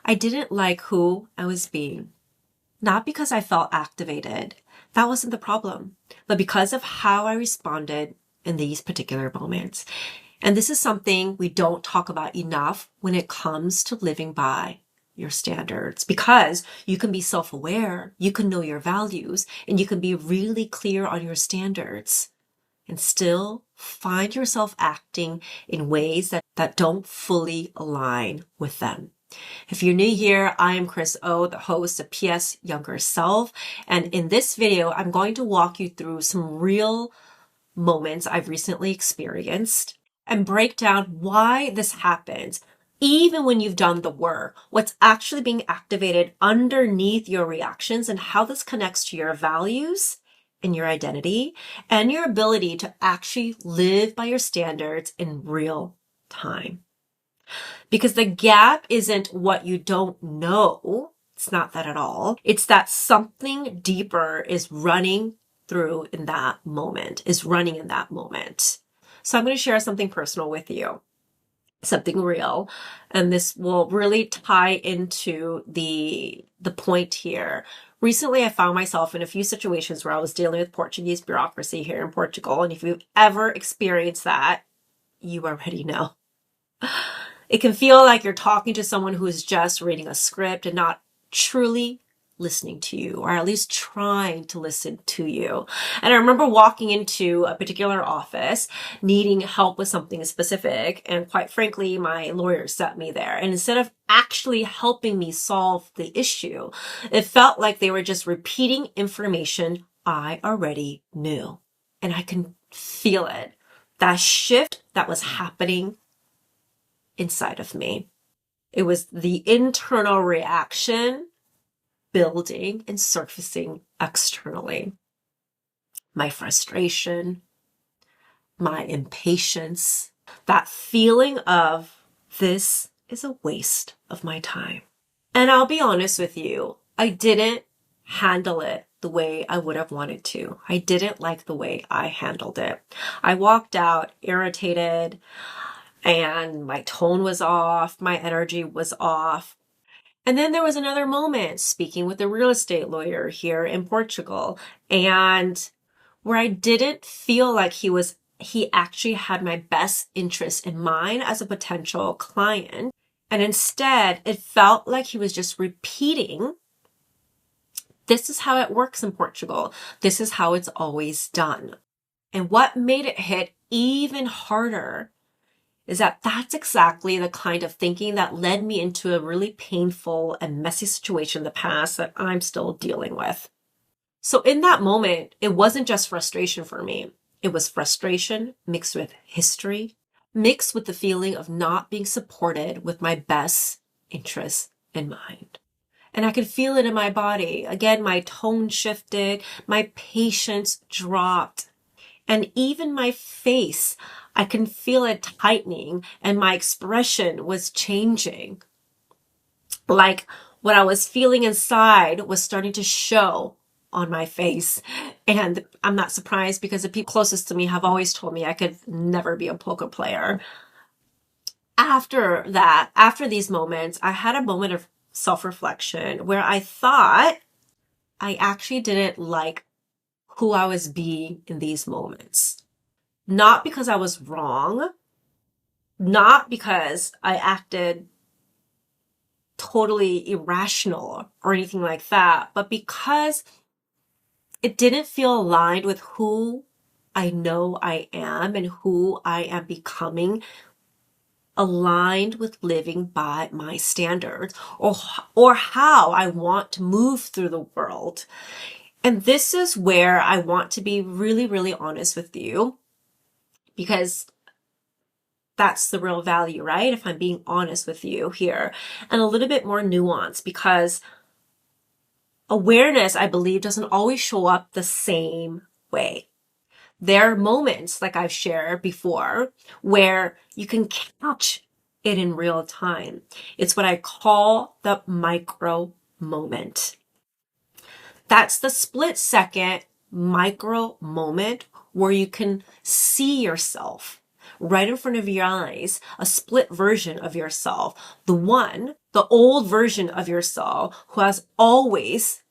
I didn't like who I was being. Not because I felt activated. That wasn't the problem, but because of how I responded in these particular moments. And this is something we don't talk about enough when it comes to living by your standards, because you can be self-aware, you can know your values, and you can be really clear on your standards and still find yourself acting in ways that don't fully align with them. If you're new here, I am Chris O, the host of PS Younger Self. And in this video, I'm going to walk you through some real moments I've recently experienced and break down why this happens. Even when you've done the work, what's actually being activated underneath your reactions and how this connects to your values and your identity and your ability to actually live by your standards in real time. Because the gap isn't what you don't know. It's not that at all. It's that something deeper is running through in that moment, is running in that moment. So I'm going to share something personal with you, something real. And this will really tie into the point here. Recently, I found myself in a few situations where I was dealing with Portuguese bureaucracy here in Portugal. And if you've ever experienced that, you already know. It can feel like you're talking to someone who is just reading a script and not truly listening to you, or at least trying to listen to you. And I remember walking into a particular office needing help with something specific. And quite frankly, my lawyer sent me there. And instead of actually helping me solve the issue, it felt like they were just repeating information I already knew. And I can feel it. That shift that was happening inside of me. It was the internal reaction building and surfacing externally. My frustration, my impatience, that feeling of this is a waste of my time. And I'll be honest with you, I didn't handle it the way I would have wanted to. I didn't like the way I handled it. I walked out irritated, and my tone was off, my energy was off. And then there was another moment speaking with a real estate lawyer here in Portugal, and where I didn't feel like he actually had my best interest in mind as a potential client. And instead, it felt like he was just repeating, this is how it works in Portugal. This is how it's always done. And what made it hit even harder is that that's exactly the kind of thinking that led me into a really painful and messy situation in the past that I'm still dealing with. So in that moment, it wasn't just frustration for me. It was frustration mixed with history, mixed with the feeling of not being supported with my best interests in mind. And I could feel it in my body. Again, my tone shifted, my patience dropped, and even my face, I can feel it tightening and my expression was changing. Like what I was feeling inside was starting to show on my face. And I'm not surprised because the people closest to me have always told me I could never be a poker player. After that, after these moments, I had a moment of self-reflection where I thought I actually didn't like who I was being in these moments. Not because I was wrong, not because I acted totally irrational or anything like that, but because it didn't feel aligned with who I know I am and who I am becoming, aligned with living by my standards or how I want to move through the world. And this is where I want to be really, really honest with you, because that's the real value, right? If I'm being honest with you here, and a little bit more nuance, because awareness, I believe, doesn't always show up the same way. There are moments, like I've shared before, where you can catch it in real time. It's what I call the micro moment. That's the split second micro moment where you can see yourself right in front of your eyes, a split version of yourself. The old version of yourself who has always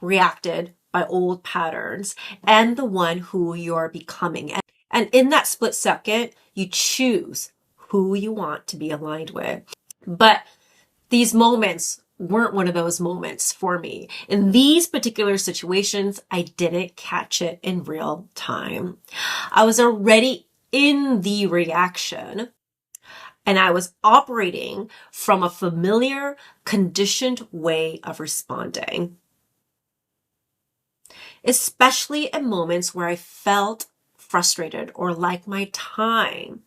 reacted by old patterns, and the one who you're becoming. And in that split second, you choose who you want to be aligned with. But these moments weren't one of those moments for me. In these particular situations, I didn't catch it in real time. I was already in the reaction, and I was operating from a familiar, conditioned way of responding. Especially in moments where I felt frustrated or like my time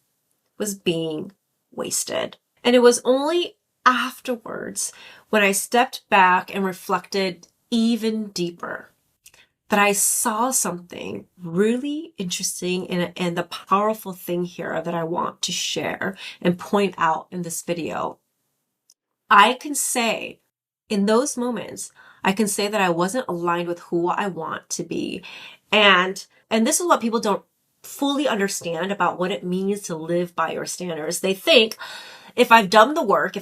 was being wasted. And it was only afterwards, when I stepped back and reflected even deeper, that I saw something really interesting and the powerful thing here that I want to share and point out in this video. I can say in those moments, I can say that I wasn't aligned with who I want to be. And this is what people don't fully understand about what it means to live by your standards. They think, if I've done the work,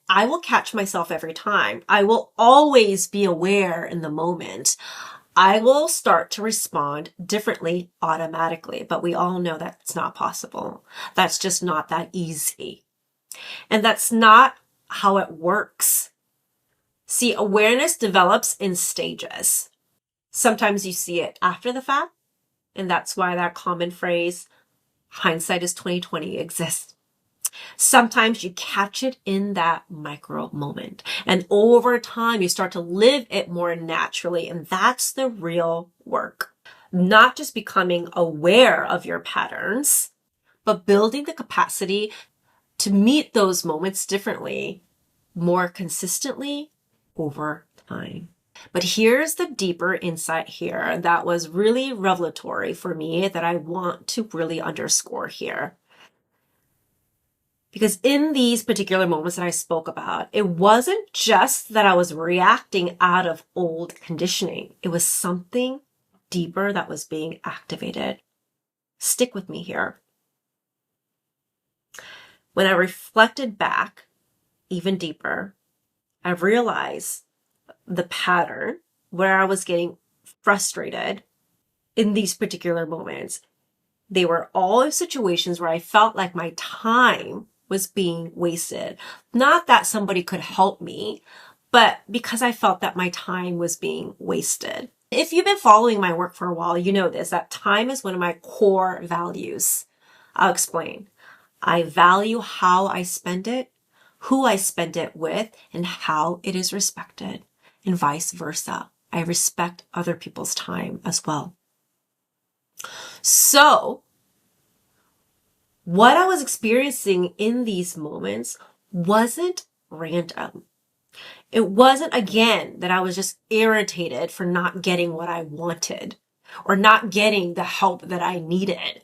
I will catch myself every time. I will always be aware in the moment. I will start to respond differently automatically, but we all know that's not possible. That's just not that easy. And that's not how it works. See, awareness develops in stages. Sometimes you see it after the fact, and that's why that common phrase, hindsight is 20/20, exists. Sometimes you catch it in that micro moment, and over time you start to live it more naturally, and that's the real work. Not just becoming aware of your patterns, but building the capacity to meet those moments differently, more consistently over time. But here's the deeper insight here that was really revelatory for me that I want to really underscore here. Because in these particular moments that I spoke about, it wasn't just that I was reacting out of old conditioning. It was something deeper that was being activated. Stick with me here. When I reflected back even deeper, I realized the pattern where I was getting frustrated in these particular moments. They were all situations where I felt like my time was being wasted. Not that somebody could help me, but because I felt that my time was being wasted. If you've been following my work for a while, you know this, that time is one of my core values. I'll explain. I value how I spend it, who I spend it with, and how it is respected, and vice versa. I respect other people's time as well. So, what I was experiencing in these moments wasn't random. It wasn't, again, that I was just irritated for not getting what I wanted or not getting the help that I needed.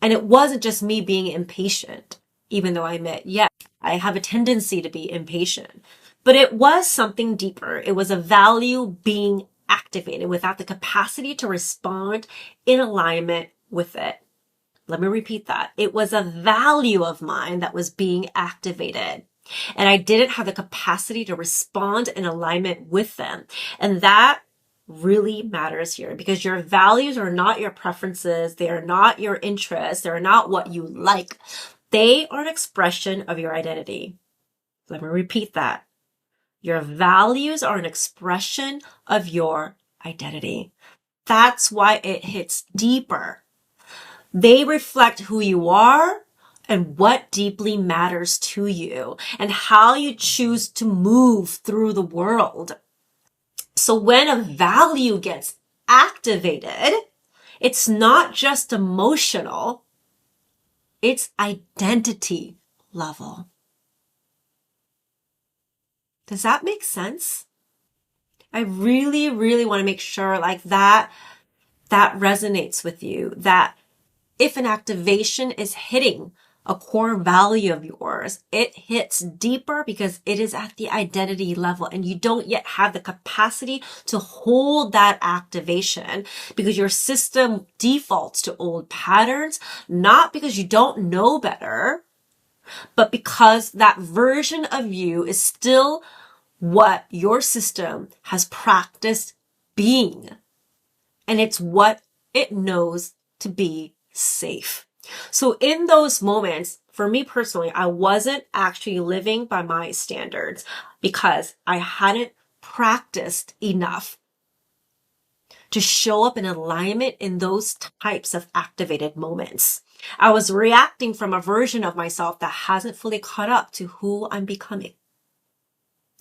And it wasn't just me being impatient, even though I admit, yes, I have a tendency to be impatient. But it was something deeper. It was a value being activated without the capacity to respond in alignment with it. Let me repeat that. It was a value of mine that was being activated, and I didn't have the capacity to respond in alignment with them. And that really matters here, because your values are not your preferences. They are not your interests. They're not what you like. They are an expression of your identity. Let me repeat that. Your values are an expression of your identity. That's why it hits deeper. They reflect who you are and what deeply matters to you and how you choose to move through the world. So when a value gets activated, it's not just emotional, it's identity level. Does that make sense? I really, really want to make sure like that resonates with you, that if an activation is hitting a core value of yours, it hits deeper because it is at the identity level and you don't yet have the capacity to hold that activation because your system defaults to old patterns, not because you don't know better, but because that version of you is still what your system has practiced being. And it's what it knows to be safe. So in those moments, for me personally, I wasn't actually living by my standards because I hadn't practiced enough to show up in alignment in those types of activated moments. I was reacting from a version of myself that hasn't fully caught up to who I'm becoming.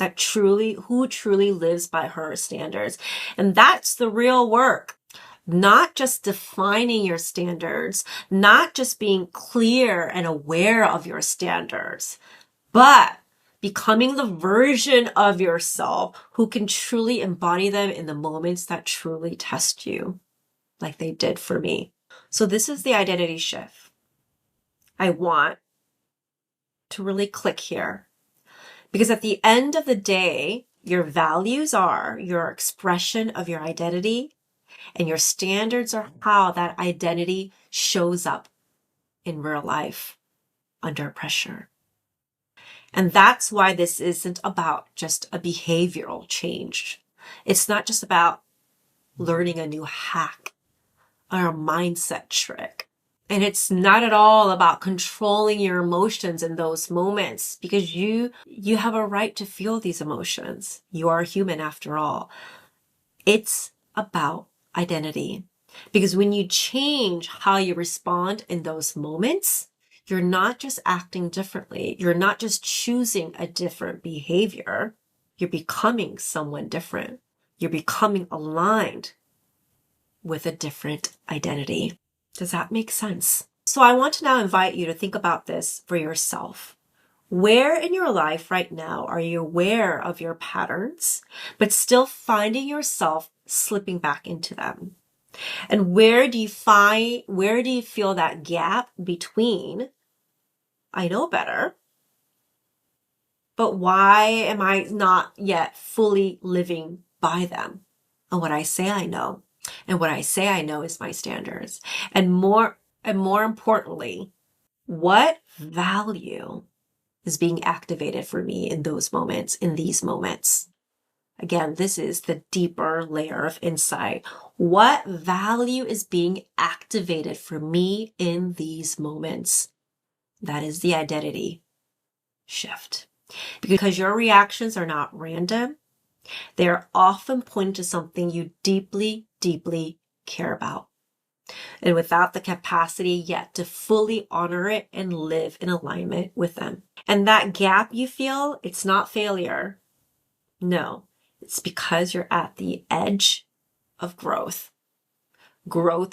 Who truly lives by her standards. And that's the real work. Not just defining your standards, not just being clear and aware of your standards, but becoming the version of yourself who can truly embody them in the moments that truly test you, like they did for me. So this is the identity shift I want to really click here. Because at the end of the day, your values are your expression of your identity, and your standards are how that identity shows up in real life under pressure. And that's why this isn't about just a behavioral change. It's not just about learning a new hack or a mindset trick. And it's not at all about controlling your emotions in those moments because you have a right to feel these emotions. You are human after all. It's about identity. Because when you change how you respond in those moments, you're not just acting differently. You're not just choosing a different behavior. You're becoming someone different. You're becoming aligned with a different identity. Does that make sense? So I want to now invite you to think about this for yourself. Where in your life right now are you aware of your patterns, but still finding yourself slipping back into them? And where do you feel that gap between, I know better, but why am I not yet fully living by them? And what I say I know. And what I say I know is my standards. And more importantly, what value is being activated for me in those moments, in these moments? Again, this is the deeper layer of insight. What value is being activated for me in these moments? That is the identity shift. Because your reactions are not random. They're often pointing to something you deeply, deeply care about. And without the capacity yet to fully honor it and live in alignment with them. And that gap you feel, it's not failure. No, it's because you're at the edge of growth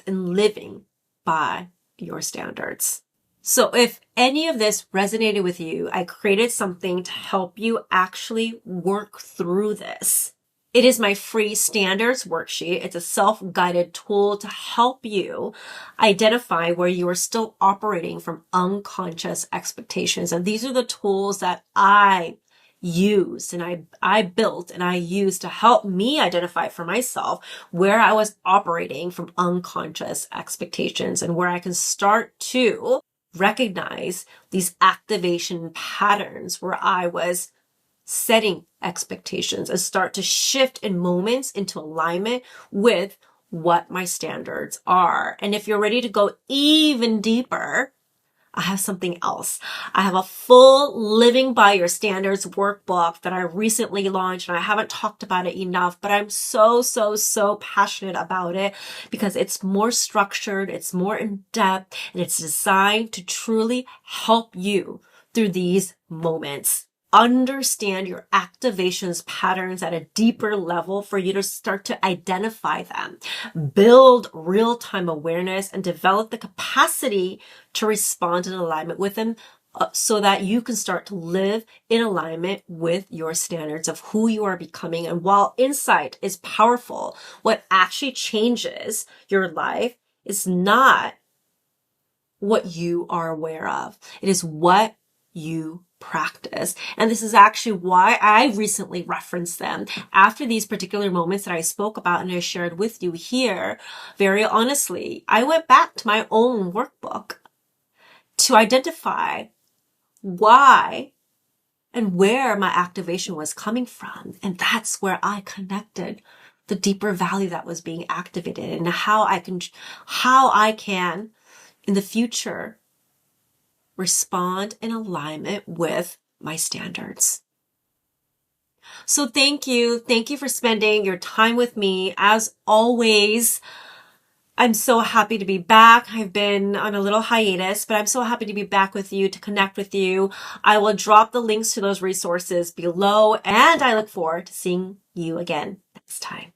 in living by your standards. So if any of this resonated with you, I created something to help you actually work through this. It is my free standards worksheet. It's a self-guided tool to help you identify where you are still operating from unconscious expectations. And these are the tools that I used and I built and I used to help me identify for myself where I was operating from unconscious expectations and where I can start to recognize these activation patterns where I was setting expectations and start to shift in moments into alignment with what my standards are. And if you're ready to go even deeper, I have something else. I have a full Living by Your Standards workbook that I recently launched, and I haven't talked about it enough, but I'm so passionate about it because it's more structured, it's more in depth, and it's designed to truly help you through these moments. Understand your activations patterns at a deeper level for you to start to identify them, build real-time awareness, and develop the capacity to respond in alignment with them so that you can start to live in alignment with your standards of who you are becoming. And while insight is powerful, what actually changes your life is not what you are aware of. It is what you practice. And this is actually why I recently referenced them. After these particular moments that I spoke about and I shared with you here, very honestly, I went back to my own workbook to identify why and where my activation was coming from. And that's where I connected the deeper value that was being activated and how I can in the future respond in alignment with my standards. So thank you. Thank you for spending your time with me. As always, I'm so happy to be back. I've been on a little hiatus, but I'm so happy to be back with you, to connect with you. I will drop the links to those resources below, and I look forward to seeing you again next time.